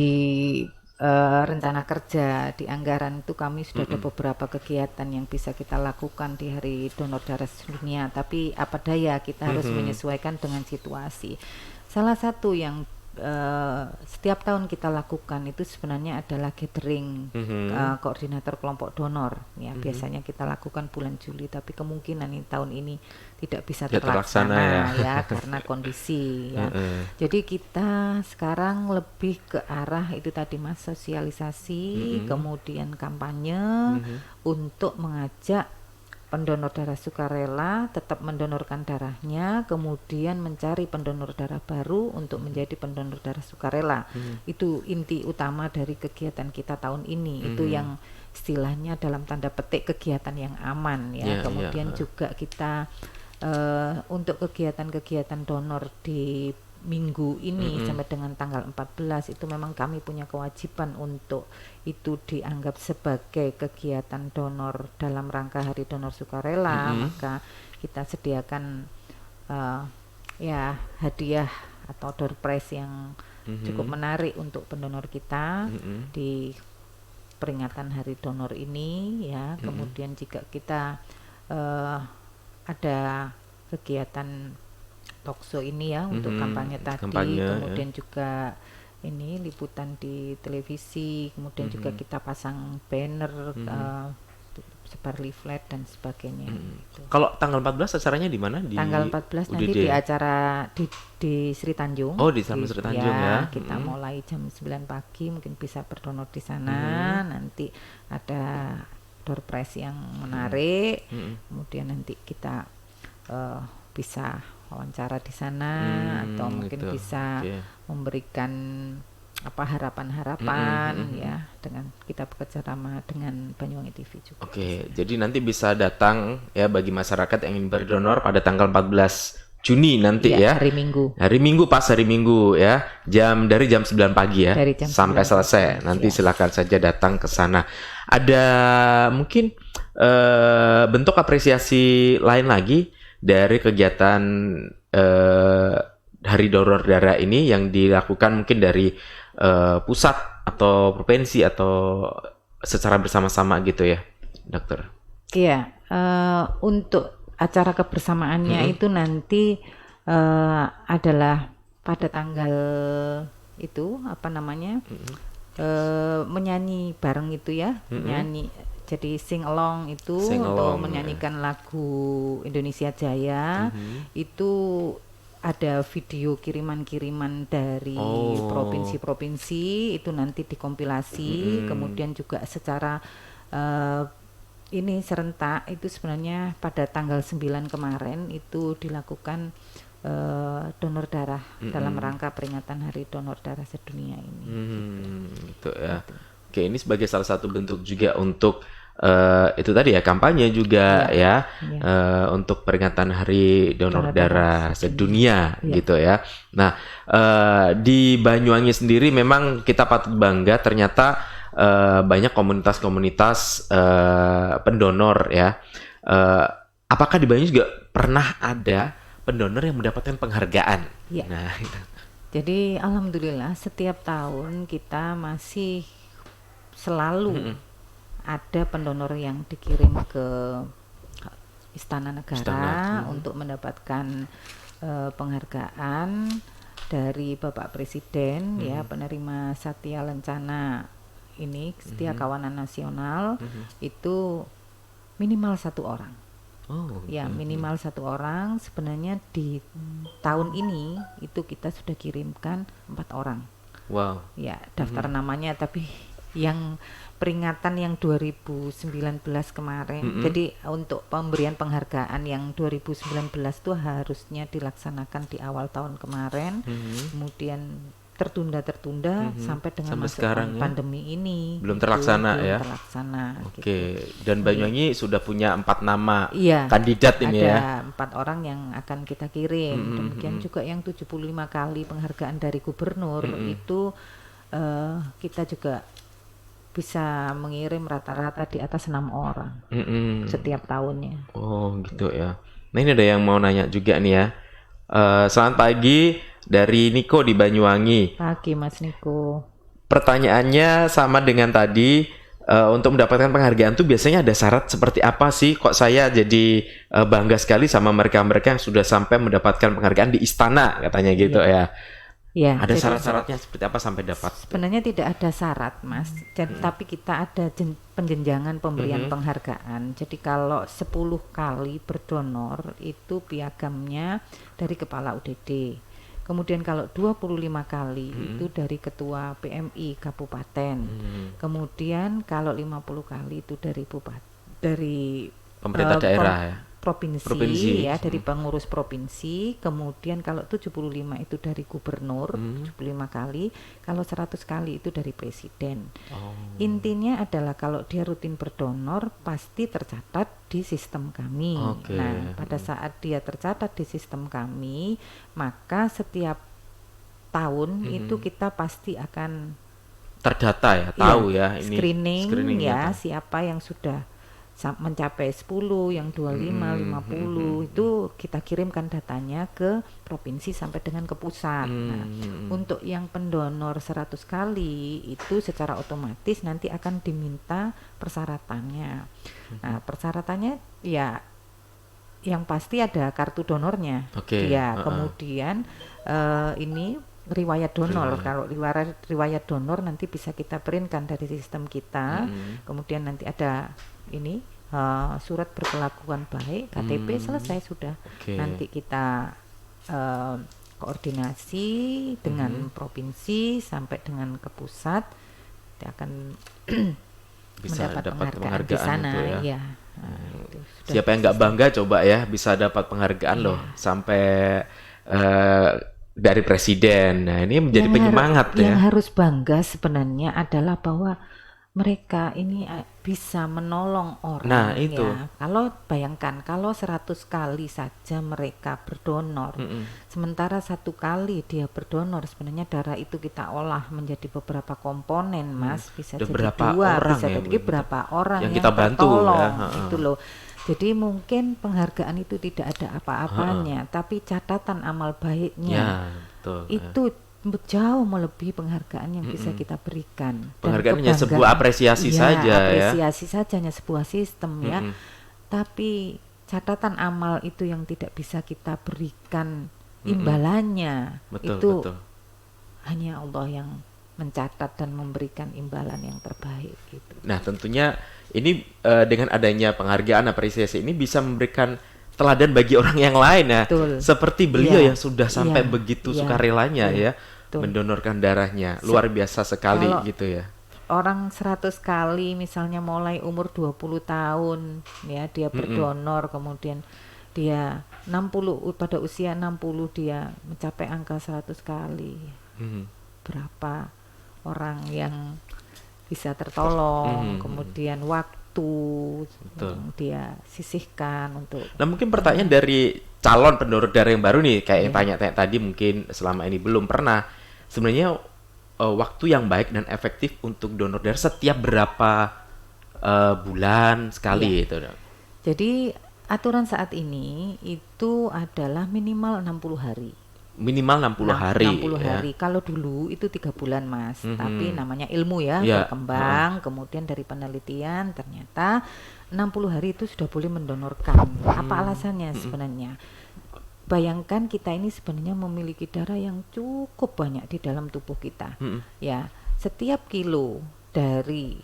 rencana kerja di anggaran itu kami sudah ada beberapa kegiatan yang bisa kita lakukan di Hari Donor Darah Sedunia, tapi apa daya kita harus menyesuaikan dengan situasi. Salah satu yang setiap tahun kita lakukan itu sebenarnya adalah gathering koordinator kelompok donor ya. Biasanya kita lakukan bulan Juli, tapi kemungkinan tahun ini tidak bisa terlaksana ya karena kondisi ya. Jadi kita sekarang lebih ke arah itu tadi Mas, sosialisasi, kemudian kampanye untuk mengajak pendonor darah sukarela tetap mendonorkan darahnya, kemudian mencari pendonor darah baru untuk menjadi pendonor darah sukarela. Itu inti utama dari kegiatan kita tahun ini. Itu yang istilahnya dalam tanda petik kegiatan yang aman ya. Kemudian juga kita untuk kegiatan-kegiatan donor di minggu ini sampai dengan tanggal 14 itu memang kami punya kewajiban untuk itu dianggap sebagai kegiatan donor dalam rangka Hari Donor Sukarela. Maka kita sediakan ya hadiah atau door prize yang cukup menarik untuk pendonor kita di peringatan Hari Donor ini ya. Kemudian jika kita ada kegiatan talkshow ini ya untuk kampanye tadi, kemudian juga ini liputan di televisi, kemudian juga kita pasang banner, sebar leaflet dan sebagainya. Gitu. Kalau tanggal 14 acaranya di mana? Tanggal 14 nanti UDD? di acara di Sri Tanjung. Oh, di Taman Sri Tanjung ya. Kita mulai jam 9 pagi, mungkin bisa berdonor di sana. Nanti ada door prize yang menarik. Kemudian nanti kita bisa wawancara di sana atau mungkin gitu. bisa memberikan harapan-harapan ya, dengan kita bekerja sama dengan Banyuwangi TV juga. Oke, jadi nanti bisa datang ya bagi masyarakat yang ingin berdonor pada tanggal 14 Juni nanti ya. Hari Minggu. Hari Minggu, pas hari Minggu ya. Dari jam 9 pagi ya. Dari jam sampai 9 selesai. pagi, Nanti silakan saja datang ke sana. Ada mungkin bentuk apresiasi lain lagi dari kegiatan Hari Donor Darah ini yang dilakukan mungkin dari pusat atau provinsi atau secara bersama-sama gitu ya, dokter? Iya, untuk acara kebersamaannya itu nanti adalah pada tanggal itu menyanyi bareng itu ya, menyanyi. Jadi sing along itu untuk menyanyikan lagu Indonesia Jaya. Itu ada video kiriman-kiriman dari provinsi-provinsi, itu nanti dikompilasi. Kemudian juga secara ini serentak itu sebenarnya pada tanggal 9 kemarin itu dilakukan donor darah dalam rangka peringatan Hari Donor Darah Sedunia ini. Gitu ya. Oke, ini sebagai salah satu bentuk juga untuk itu tadi ya, kampanye juga untuk peringatan Hari Donor Darah Sedunia gitu ya. Nah, di Banyuwangi sendiri memang kita patut bangga, ternyata banyak komunitas-komunitas pendonor ya. Apakah di Banyuwangi juga pernah ada pendonor yang mendapatkan penghargaan? Ya. Nah, itu. Jadi alhamdulillah setiap tahun kita masih selalu ada pendonor yang dikirim ke Istana Negara untuk mendapatkan penghargaan dari Bapak Presiden ya, penerima Satya Lencana ini, Setia Kawanan Nasional, itu minimal 1 orang. Minimal 1 orang. Sebenarnya di tahun ini itu kita sudah kirimkan 4 orang. Wow. Ya, daftar namanya, tapi yang peringatan yang 2019 kemarin. Jadi untuk pemberian penghargaan yang 2019 itu harusnya dilaksanakan di awal tahun kemarin. Kemudian tertunda sampai dengan masuk sekarang pandemi ini. Belum terlaksana ya. Oke. Gitu. Dan Banyuwangi sudah punya 4 nama kandidat ini ya. Ada 4 orang yang akan kita kirim. Demikian juga yang 75 kali penghargaan dari gubernur itu kita juga bisa mengirim rata-rata di atas 6 orang setiap tahunnya. Oh gitu ya. Nah ini ada yang mau nanya juga nih ya. Selamat pagi dari Niko di Banyuwangi. Pagi Mas Niko. Pertanyaannya sama dengan tadi, untuk mendapatkan penghargaan tuh biasanya ada syarat seperti apa sih? Kok saya jadi bangga sekali sama mereka-mereka yang sudah sampai mendapatkan penghargaan di istana katanya gitu ya. Ya, ada syarat-syaratnya seperti apa sampai dapat? Sebenarnya tidak ada syarat, Mas. Tapi kita ada penjenjangan pemberian penghargaan. Jadi kalau 10 kali berdonor itu piagamnya dari kepala UDD. Kemudian kalau 25 kali itu dari ketua PMI kabupaten. Kemudian kalau 50 kali itu dari pemerintah daerah ya. Provinsi ya, dari pengurus provinsi. Kemudian kalau 75 itu dari gubernur, 75 kali. Kalau 100 kali itu dari presiden. Intinya adalah kalau dia rutin berdonor pasti tercatat di sistem kami. Nah, pada saat dia tercatat di sistem kami, maka setiap tahun itu kita pasti akan terdata ya, tahu ya ini screening ya, siapa yang sudah mencapai 10, yang 25, 50 itu kita kirimkan datanya ke provinsi sampai dengan ke pusat. Nah, untuk yang pendonor 100 kali itu secara otomatis nanti akan diminta persyaratannya. Nah, persyaratannya ya yang pasti ada kartu donornya. Oke, Ya, kemudian ini riwayat donor. Kalau riwayat donor nanti bisa kita printkan dari sistem kita. Kemudian nanti ada ini surat berkelakuan baik, KTP selesai sudah. Nanti kita koordinasi dengan provinsi sampai dengan ke pusat, kita akan Bisa mendapat dapat penghargaan di sana itu ya. ya. Itu sudah Siapa yang nggak bangga coba ya bisa dapat penghargaan loh sampai dari presiden. Nah, ini menjadi penyemangat ya. Yang harus bangga sebenarnya adalah bahwa mereka ini bisa menolong orang. Nah, itu. Ya. Kalau bayangkan kalau 100 kali saja mereka berdonor, sementara 1 kali dia berdonor, sebenarnya darah itu kita olah menjadi beberapa komponen, Mas. Bisa Ada jadi berapa 2, orang bisa ya, jadi Bu? berapa orang Yang yang kita bantu, tertolong, ya. itu loh. Jadi mungkin penghargaan itu tidak ada apa-apanya, tapi catatan amal baiknya Ya, betul. itu jauh melebihi penghargaan yang bisa kita berikan. Dan Penghargaan hanya kebanggaan, sebuah apresiasi saja ya. apresiasi saja, hanya sebuah sistem ya. Tapi catatan amal itu yang tidak bisa kita berikan imbalannya. Betul, Itu betul. hanya Allah yang mencatat dan memberikan imbalan yang terbaik gitu. Nah, tentunya ini dengan adanya penghargaan apresiasi ini bisa memberikan teladan bagi orang yang lain ya. Betul. Seperti beliau Iya. yang sudah sampai Iya. begitu Iya. sukarelanya Iya. ya Betul. mendonorkan darahnya. Luar biasa sekali Kalau gitu ya. orang 100 kali misalnya mulai umur 20 tahun ya dia berdonor, kemudian dia 60 pada usia 60 dia mencapai angka 100 kali. Berapa orang yang bisa tertolong, kemudian waktu yang dia sisihkan untuk. Nah, mungkin pertanyaan dari calon pendonor darah yang baru nih kayak yang tanya-tanya tadi mungkin selama ini belum pernah. Sebenarnya waktu yang baik dan efektif untuk donor darah setiap berapa bulan sekali itu, Dok? Jadi aturan saat ini itu adalah minimal 60 hari. Minimal 60 hari. 60 ya. hari. Kalau dulu itu 3 bulan, Mas. Tapi namanya ilmu ya, Ya, berkembang. Kemudian dari penelitian ternyata 60 hari itu sudah boleh mendonorkan. Apa alasannya sebenarnya? Bayangkan kita ini sebenarnya memiliki darah yang cukup banyak di dalam tubuh kita. Ya, setiap kilo dari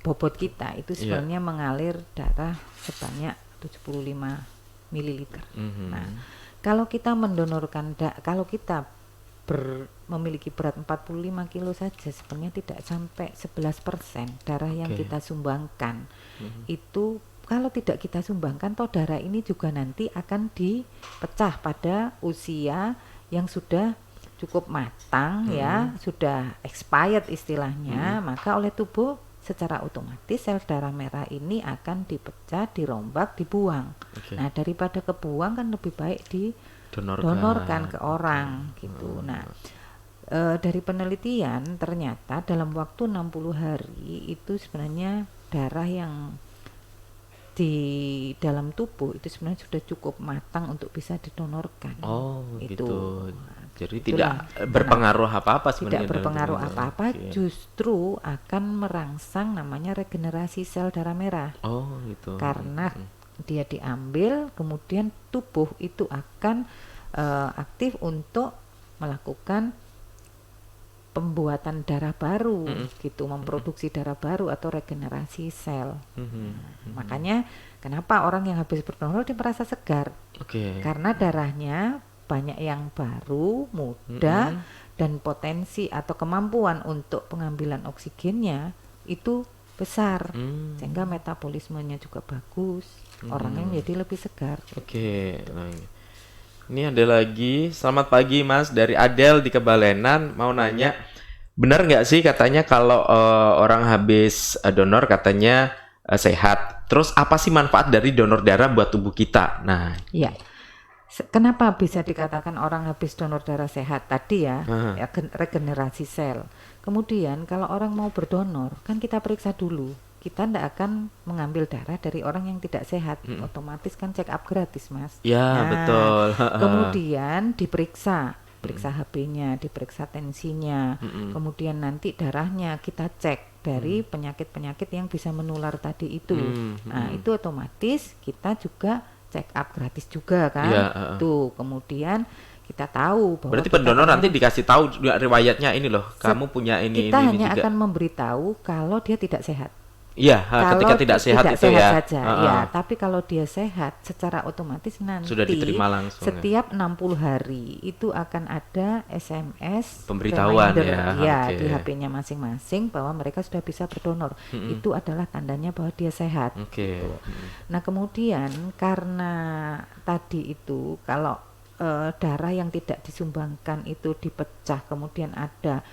bobot kita itu sebenarnya mengalir darah sebanyak 75 mililiter. Nah, kalau kita mendonorkan kalau kita memiliki berat 45 kilo saja sebenarnya tidak sampai 11% darah yang kita sumbangkan. Itu kalau tidak kita sumbangkan, toh darah ini juga nanti akan dipecah pada usia yang sudah cukup matang ya, sudah expired istilahnya, maka oleh tubuh secara otomatis sel darah merah ini akan dipecah, dirombak, dibuang. Nah, daripada kebuang kan lebih baik didonorkan ke orang gitu. Nah, dari penelitian ternyata dalam waktu 60 hari itu sebenarnya darah yang di dalam tubuh itu sebenarnya sudah cukup matang untuk bisa didonorkan. Oh, itu. gitu. Jadi Itulah. tidak berpengaruh apa-apa sebenarnya. Tidak berpengaruh dalam tubuh. apa-apa, Oke. justru akan merangsang namanya regenerasi sel darah merah. Oh, gitu. Karena dia diambil, kemudian tubuh itu akan aktif untuk melakukan pembuatan darah baru, gitu, memproduksi darah baru atau regenerasi sel. Makanya kenapa orang yang habis berdonor dia merasa segar? Oke. Karena darahnya banyak yang baru, muda, dan potensi atau kemampuan untuk pengambilan oksigennya itu besar, sehingga metabolismenya juga bagus, orangnya menjadi lebih segar. Oke. Nah, ini ada lagi. Selamat pagi Mas, dari Adel di Kebalenan mau nanya, benar nggak sih katanya kalau orang habis donor katanya sehat. Terus apa sih manfaat dari donor darah buat tubuh kita? Nah, Ya, kenapa bisa dikatakan orang habis donor darah sehat tadi ya, regenerasi sel. Kemudian kalau orang mau berdonor kan kita periksa dulu kita tidak akan mengambil darah dari orang yang tidak sehat. Otomatis kan check up gratis, Mas. Ya, betul. Kemudian periksa HB-nya, diperiksa tensinya, kemudian nanti darahnya kita cek dari penyakit-penyakit yang bisa menular tadi itu. Nah, itu otomatis kita juga check up gratis juga kan. Ya, Tuh, kemudian kita tahu bahwa berarti kita pendonor akan- nanti dikasih tahu juga riwayatnya ini loh, kamu punya ini kita ini hanya juga. akan memberitahu kalau dia tidak sehat. Iya, ketika Kalau tidak sehat itu ya. saja, ya. Tapi kalau dia sehat, secara otomatis nanti Sudah diterima langsung, ya. setiap 60 hari itu akan ada SMS Pemberitahuan, reminder, ya, di oke. HP-nya masing-masing bahwa mereka sudah bisa berdonor. Itu adalah tandanya bahwa dia sehat. Oke. Gitu. Nah, kemudian karena tadi itu kalau darah yang tidak disumbangkan itu dipecah, kemudian ada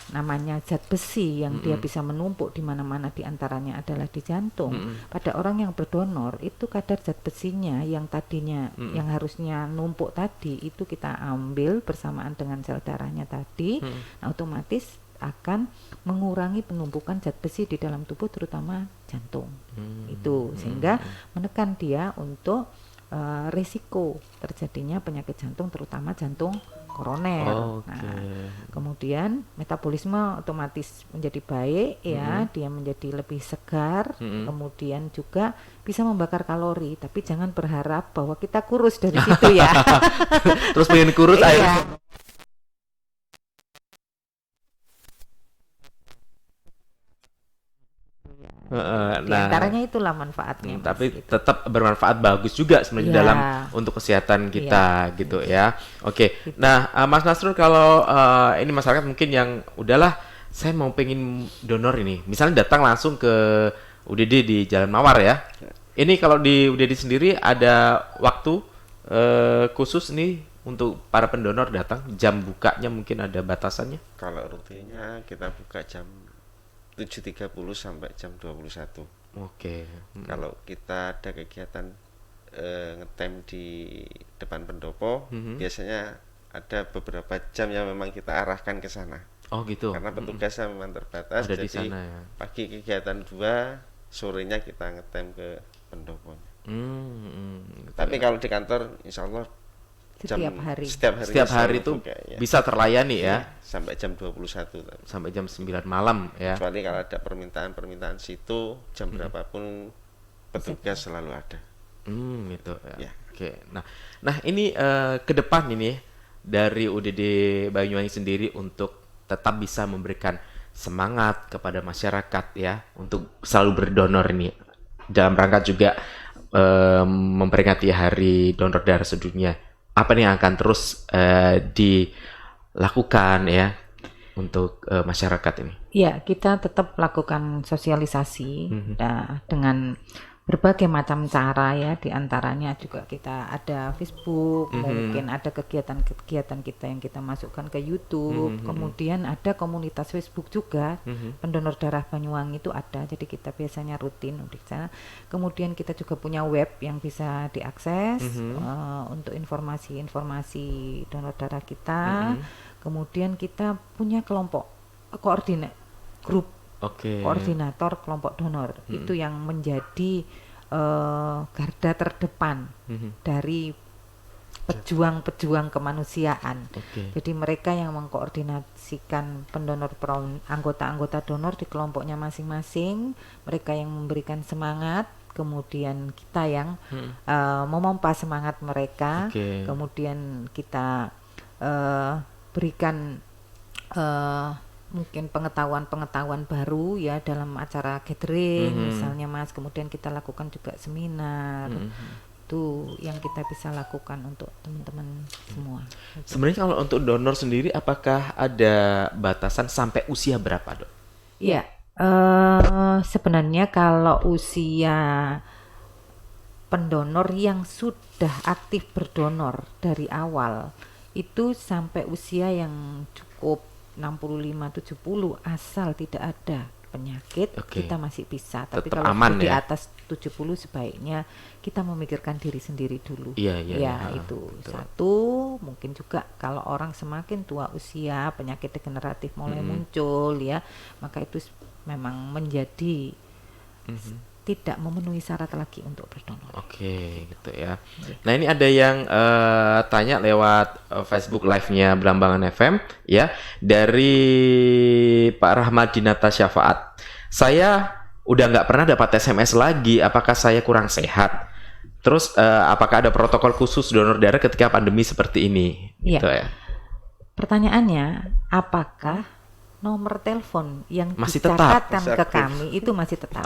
namanya zat besi yang dia bisa menumpuk di mana-mana, di antaranya adalah di jantung. Pada orang yang berdonor itu kadar zat besinya yang tadinya yang harusnya numpuk tadi itu kita ambil bersamaan dengan sel darahnya tadi. Nah, otomatis akan mengurangi penumpukan zat besi di dalam tubuh, terutama jantung. Itu sehingga menekan dia untuk resiko terjadinya penyakit jantung, terutama jantung koroner. Nah, kemudian metabolisme otomatis menjadi baik, ya, dia menjadi lebih segar, kemudian juga bisa membakar kalori. Tapi jangan berharap bahwa kita kurus dari situ ya. Terus pengen kurus Iya. air. Di antaranya itulah manfaatnya. Mas, tapi gitu. tetap bermanfaat, bagus juga sebenarnya Iya. dalam untuk kesehatan kita gitu ya. Oke. Nah, Mas Nasrul, kalau ini masyarakat mungkin yang udahlah saya mau pengen donor ini, misalnya datang langsung ke UDD di Jalan Mawar ya. Ini kalau di UDD sendiri ada waktu khusus nih untuk para pendonor datang, jam bukanya mungkin ada batasannya? Kalau rutinnya kita buka jam 7.30 sampai jam 21. Oke. Kalau kita ada kegiatan ngetem di depan pendopo, biasanya ada beberapa jam yang memang kita arahkan ke sana. Oh gitu. Karena petugasnya memang terbatas, Ada di jadi sana ya. pagi kegiatan 2, sorenya kita ngetem ke pendoponya. Tapi kalau di kantor, insya Allah Setiap hari. Setiap hari itu buka, ya. bisa terlayani ya. Sampai jam 21 tapi. Sampai jam 9 malam ya. Kecuali kalau ada permintaan situ, jam berapapun petugas selalu ada. Gitu ya. Ya. Oke. Nah ini ke depan ini dari UDD Banyuwangi sendiri untuk tetap bisa memberikan semangat kepada masyarakat ya untuk selalu berdonor ini, dalam rangka juga memperingati Hari Donor Darah Sedunia. Apa nih yang akan terus dilakukan ya untuk masyarakat ini? Ya, kita tetap lakukan sosialisasi dengan berbagai macam cara ya, diantaranya juga kita ada Facebook, mungkin ada kegiatan-kegiatan kita yang kita masukkan ke YouTube, kemudian ada komunitas Facebook juga, pendonor darah Banyuwangi itu ada, jadi kita biasanya rutin di sana. Kemudian kita juga punya web yang bisa diakses untuk informasi-informasi donor darah kita. Kemudian kita punya kelompok grup koordinator kelompok donor, itu yang menjadi garda terdepan dari pejuang-pejuang kemanusiaan. Jadi mereka yang mengkoordinasikan pendonor anggota-anggota donor di kelompoknya masing-masing, mereka yang memberikan semangat, kemudian kita yang memompa semangat mereka, kemudian kita berikan mungkin pengetahuan baru ya dalam acara gathering misalnya, Mas. Kemudian kita lakukan juga seminar. Itu yang kita bisa lakukan untuk teman-teman semua. Sebenarnya kalau untuk donor sendiri apakah ada batasan sampai usia berapa, Dok? Iya, sebenarnya kalau usia pendonor yang sudah aktif berdonor dari awal itu sampai usia yang cukup 65-70, asal tidak ada penyakit, kita masih bisa. Tapi tetap kalau aman di ya? atas 70 sebaiknya kita memikirkan diri sendiri dulu. Iya, Itu betul. satu. Mungkin juga kalau orang semakin tua usia, penyakit degeneratif mulai muncul ya, maka itu memang menjadi tidak memenuhi syarat lagi untuk berdonor. Oke, gitu ya. Nah, ini ada yang tanya lewat Facebook Live-nya Belambangan FM ya, dari Pak Rahmat Dinata Syafaat. Saya udah nggak pernah dapat SMS lagi, apakah saya kurang sehat? Terus apakah ada protokol khusus donor darah ketika pandemi seperti ini? Iya. Gitu ya. Pertanyaannya, apakah nomor telepon yang Masih tetap? dicatatkan Masih ke aktif. kami itu masih tetap?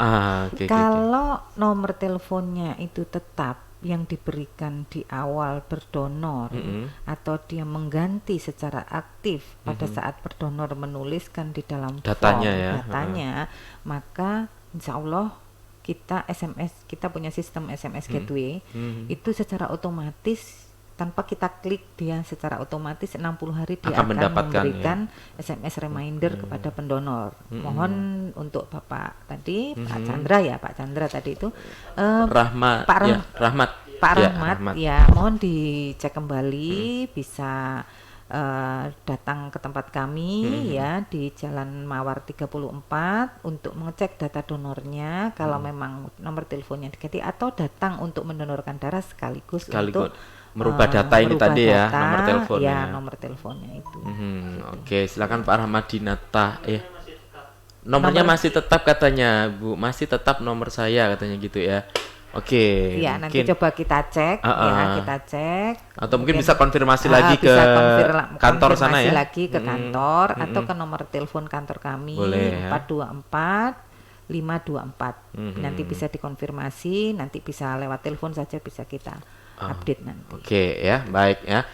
Oke. Kalau nomor teleponnya itu tetap yang diberikan di awal berdonor atau dia mengganti secara aktif pada saat berdonor menuliskan di dalam Datanya form ya. datanya, maka insya Allah kita punya sistem SMS gateway itu secara otomatis tanpa kita klik dia secara otomatis 60 hari dia Akan akan mendapatkan, memberikan SMS reminder kepada pendonor. Mohon untuk Bapak tadi Pak Chandra tadi itu Rahmat. Pak Ya, Rahmat. Pak Ya, Rahmat, ya mohon dicek kembali, bisa datang ke tempat kami ya di Jalan Mawar 34 untuk mengecek data donornya kalau memang nomor teleponnya diganti, atau datang untuk mendonorkan darah sekaligus untuk merubah data ini merubah tadi ya, data, nomor teleponnya. ya nomor teleponnya itu. Oke, silakan Pak Rahmat Dinata ya. Nomornya masih tetap katanya, Bu. Masih tetap nomor saya katanya gitu ya. Oke, Ya, nanti coba kita cek ya, kita cek. Atau mungkin bisa konfirmasi lagi ke bisa kantor sana konfirmasi ya. lagi ke kantor atau ke nomor telepon kantor kami. Boleh, ya. 424 524. Nanti bisa dikonfirmasi, nanti bisa lewat telepon saja, bisa kita update nanti. Oke ya, baik ya.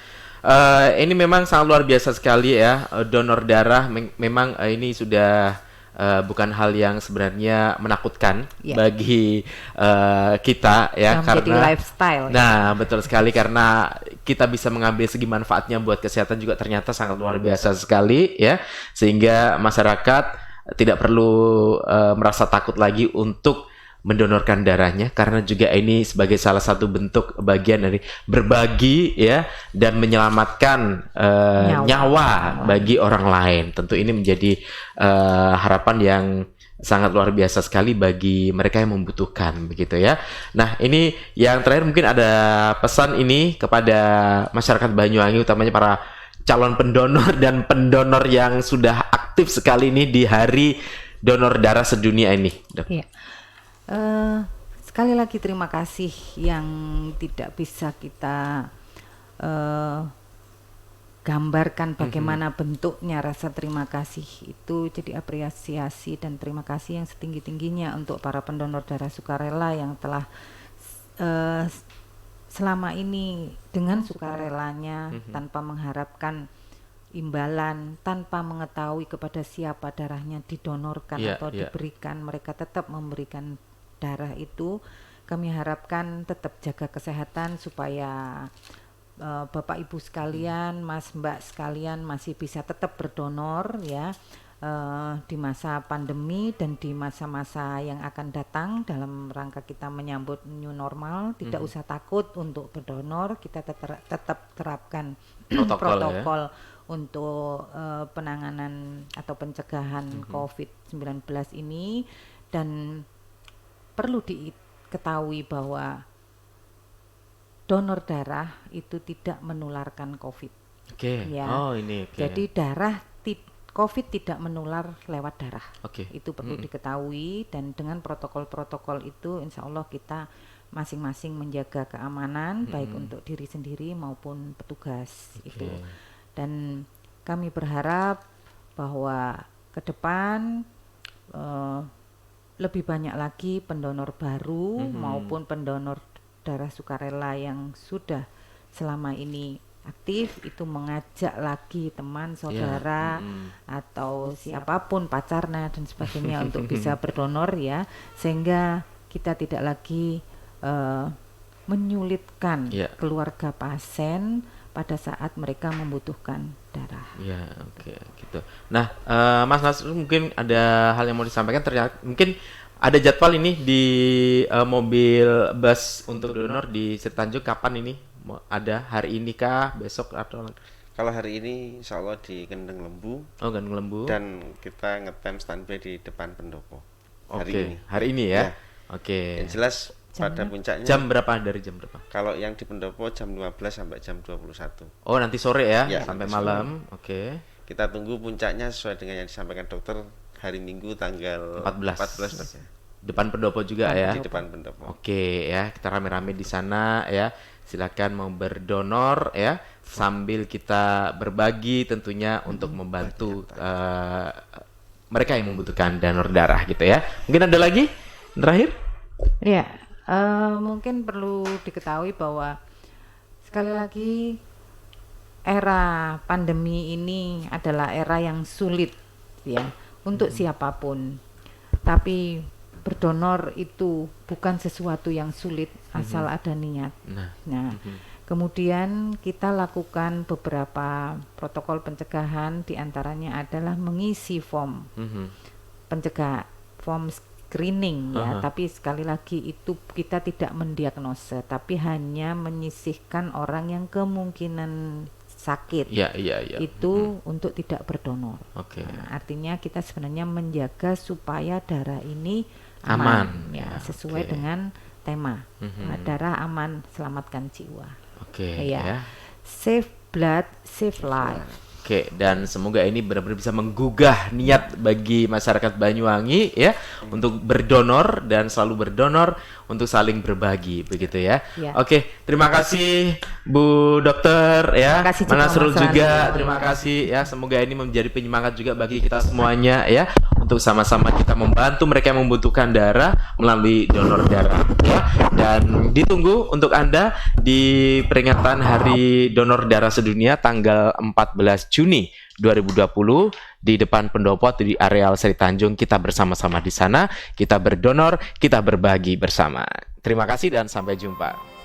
Ini memang sangat luar biasa sekali ya, donor darah memang ini sudah bukan hal yang sebenarnya menakutkan bagi kita ya, karena lifestyle. Nah, betul sekali, karena kita bisa mengambil segi manfaatnya buat kesehatan juga ternyata sangat luar biasa sekali ya, sehingga masyarakat tidak perlu merasa takut lagi untuk mendonorkan darahnya, karena juga ini sebagai salah satu bentuk bagian dari berbagi ya dan menyelamatkan nyawa bagi orang lain. Tentu ini menjadi harapan yang sangat luar biasa sekali bagi mereka yang membutuhkan, begitu ya. Nah, ini yang terakhir mungkin ada pesan ini kepada masyarakat Banyuwangi, utamanya para calon pendonor dan pendonor yang sudah aktif sekali ini di Hari Donor Darah Sedunia ini. Iya. Sekali lagi terima kasih yang tidak bisa kita gambarkan bagaimana bentuknya rasa terima kasih itu. Jadi apresiasi dan terima kasih yang setinggi-tingginya untuk para pendonor darah sukarela yang telah selama ini dengan sukarelanya tanpa mengharapkan imbalan, tanpa mengetahui kepada siapa darahnya didonorkan atau diberikan, mereka tetap memberikan darah itu. Kami harapkan tetap jaga kesehatan supaya Bapak Ibu sekalian, Mas Mbak sekalian masih bisa tetap berdonor ya di masa pandemi dan di masa-masa yang akan datang dalam rangka kita menyambut new normal. Tidak usah takut untuk berdonor, kita tetap terapkan protokol untuk penanganan atau pencegahan COVID-19 ini. Dan perlu diketahui bahwa donor darah itu tidak menularkan COVID. Ya. Jadi COVID tidak menular lewat darah. Itu perlu diketahui, dan dengan protokol-protokol itu insya Allah kita masing-masing menjaga keamanan baik untuk diri sendiri maupun petugas itu. Dan kami berharap bahwa ke depan lebih banyak lagi pendonor baru maupun pendonor darah sukarela yang sudah selama ini aktif itu mengajak lagi teman, saudara atau siapapun, pacarnya dan sebagainya untuk bisa berdonor ya, sehingga kita tidak lagi menyulitkan keluarga pasien pada saat mereka membutuhkan darah. Ya, gitu. Nah, Mas Nasrul mungkin ada hal yang mau disampaikan. Ternyata mungkin ada jadwal ini di mobil bus untuk donor di Setanjung kapan ini? Ada hari ini kah, besok atau? Kalau hari ini insya Allah di Gendeng Lembu. Gendeng Lembu. Dan kita ngetem standby di depan pendopo. hari Oke, ini. hari ini ya. Ya. Oke. Yang jelas pada Jamnya? puncaknya Jam berapa, dari jam berapa? kalau yang di pendopo jam 15 sampai jam 21. Oh, nanti sore ya, Ya, sampai nanti malam. Oke. Kita tunggu puncaknya sesuai dengan yang disampaikan dokter hari Minggu tanggal 14 Dok. Depan pendopo juga ya. Di depan pendopo. Oke ya, kita rame-rame di sana ya. Silakan mau berdonor ya, sambil kita berbagi tentunya untuk membantu mereka yang membutuhkan donor darah gitu ya. Mungkin ada lagi terakhir? Ya, mungkin perlu diketahui bahwa sekali lagi era pandemi ini adalah era yang sulit ya untuk siapapun. Tapi berdonor itu bukan sesuatu yang sulit asal ada niat. Nah, kemudian kita lakukan beberapa protokol pencegahan, diantaranya adalah mengisi form form screening ya. Tapi sekali lagi itu kita tidak mendiagnosa, tapi hanya menyisihkan orang yang kemungkinan sakit. Iya. Itu untuk tidak berdonor. Oke. Nah, artinya kita sebenarnya menjaga supaya darah ini Aman. ya, sesuai Oke. dengan tema darah aman, selamatkan jiwa. Oke Ya. ya. Save blood, save life. Oke, dan semoga ini benar-benar bisa menggugah niat bagi masyarakat Banyuwangi ya untuk berdonor dan selalu berdonor untuk saling berbagi begitu ya. Ya. Oke, terima kasih Bu Dokter ya. Terima kasih juga, Manasrul Mas juga, Rani. terima kasih ya. Semoga ini menjadi penyemangat juga bagi kita semuanya ya untuk sama-sama kita membantu mereka yang membutuhkan darah melalui donor darah ya. Dan ditunggu untuk Anda di peringatan Hari Donor Darah Sedunia tanggal 14 Juni 2020 di depan pendopo di areal Seri Tanjung. Kita bersama-sama di sana, kita berdonor, kita berbagi bersama. Terima kasih dan sampai jumpa.